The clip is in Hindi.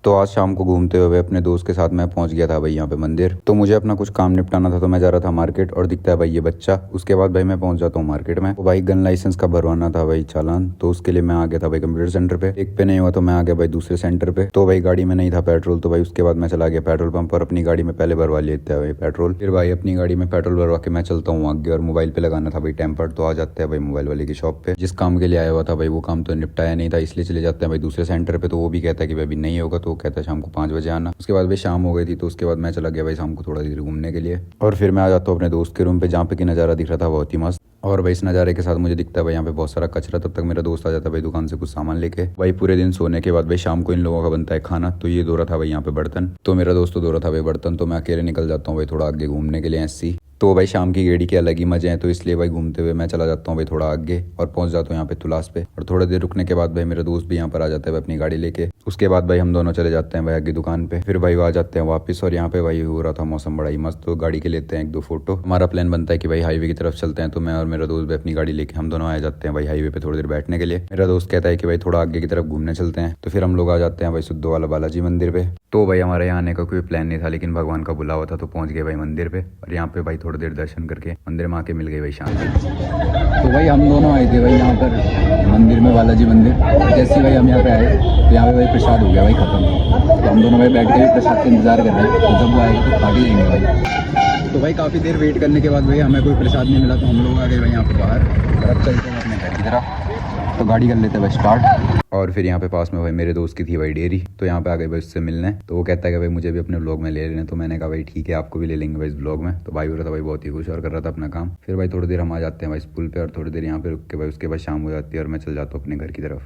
तो आज शाम को घूमते हुए अपने दोस्त के साथ मैं पहुंच गया था भाई यहाँ पे मंदिर। तो मुझे अपना कुछ काम निपटाना था तो मैं जा रहा था मार्केट और दिखता है भाई ये बच्चा। उसके बाद भाई मैं पहुंच जाता हूँ मार्केट में। तो भाई गन लाइसेंस का भरवाना था भाई चालान, तो उसके लिए मैं आ गया था भाई कंप्यूटर सेंटर पे। एक पे नहीं हुआ तो मैं आ गया भाई दूसरे सेंटर पे। तो भाई गाड़ी में नहीं था पेट्रोल, तो भाई उसके बाद मैं चला गया पेट्रोल पंप पर अपनी गाड़ी में पहले भरवा लेते हैं भाई पेट्रोल। फिर भाई अपनी गाड़ी में पेट्रोल भरवा के मैं चलता हूँ आगे और मोबाइल पे लगाना था भाई टेम्पर। तो आ जाते हैं भाई मोबाइल वाले की शॉप पे। जिस काम के लिए आया हुआ था भाई वो काम तो निपटाया नहीं था, इसलिए चले जाते हैं भाई दूसरे सेंटर पे। तो वो भी कहता है कि भाई अभी नहीं होगा, तो वो कहता है शाम को 5 बजे आना। उसके बाद भाई शाम हो गई थी, तो उसके बाद मैं चला गया भाई शाम को थोड़ा देर घूमने के लिए। और फिर मैं आ जाता हूँ अपने दोस्त के रूम पे जहाँ पे कि नज़ारा दिख रहा था बहुत ही मस्त। और भाई इस नज़ारे के साथ मुझे दिखता है भाई यहाँ पे बहुत सारा कचरा। तब तक मेरा दोस्त आ जाता है भाई दुकान से कुछ सामान लेके। भाई पूरे दिन सोने के बाद भाई शाम को इन लोगों का बनता है खाना, तो ये धो रहा था भाई यहाँ पे बर्तन। तो मेरा दोस्त तो धो रहा था भाई बर्तन, तो मैं अकेले निकल जाता हूँ भाई थोड़ा आगे घूमने के लिए ऐसी। तो भाई शाम की गेड़ी के अलग ही मजे हैं, तो इसलिए भाई घूमते हुए मैं चला जाता हूँ भाई थोड़ा आगे और पहुंच जाता हूँ यहाँ पे तुलास पे। और थोड़ी देर रुकने के बाद भाई मेरा दोस्त भी यहाँ पर आ जाता है भाई अपनी गाड़ी लेके। उसके बाद भाई हम दोनों चले जाते हैं भाई आगे दुकान पे। फिर भाई वो आ जाते हैं वापस और यहाँ पे भाई हो रहा था मौसम बड़ा ही मस्त, तो गाड़ी के लेते हैं 1-2 फोटो। हमारा प्लान बनता है कि भाई हाईवे की तरफ चलते हैं, तो मैं और मेरा दोस्त भाई अपनी गाड़ी लेके हम दोनों आ जाते हैं भाई हाईवे पे थोड़ी देर बैठने के लिए। मेरा दोस्त कहता है कि भाई थोड़ा आगे की तरफ घूमने चलते हैं, तो फिर हम लोग आ जाते हैं भाई सुद्धो वाला बालाजी मंदिर पे। तो भाई हमारे यहाँ आने का कोई प्लान नहीं था, लेकिन भगवान का बुलावा था तो पहुंच गए भाई मंदिर पे। और यहाँ पे भाई थोड़ी देर दर्शन करके मंदिर में आके मिल गई भाई शांति। तो भाई हम दोनों आए थे भाई यहाँ पर मंदिर में, बालाजी मंदिर। जैसे भाई हम यहाँ पे आए तो यहाँ पे भाई प्रसाद हो गया भाई खत्म। तो हम दोनों भाई बैठ के प्रसाद का इंतजार कर रहे हैं, तो जब वो आएगा तो खा के जाएंगे भाई। तो भाई काफ़ी देर वेट करने के बाद भाई हमें कोई प्रसाद नहीं मिला, तो हम लोग आ गए भाई यहाँ पे बाहर। और अब चलते हैं अपने घर की तरफ। तो गाड़ी कर लेते हैं भाई स्टार्ट। और फिर यहाँ पे पास में भाई मेरे दोस्त की थी भाई डेयरी, तो यहाँ पे आ गए भाई उससे मिलने। तो वो कहता है कि भाई मुझे भी अपने व्लॉग में ले लेने, तो मैंने कहा भाई ठीक है आपको भी ले लेंगे भाई इस व्लॉग में। तो भाई हो रहा था भाई बहुत ही खुश और कर रहा था अपना काम। फिर भाई थोड़ी देर हम आ जाते हैं भाई स्कूल पे और थोड़ी देर यहाँ पे रुक के भाई उसके बाद शाम हो जाती है और मैं चल जाता हूँ अपने घर की तरफ।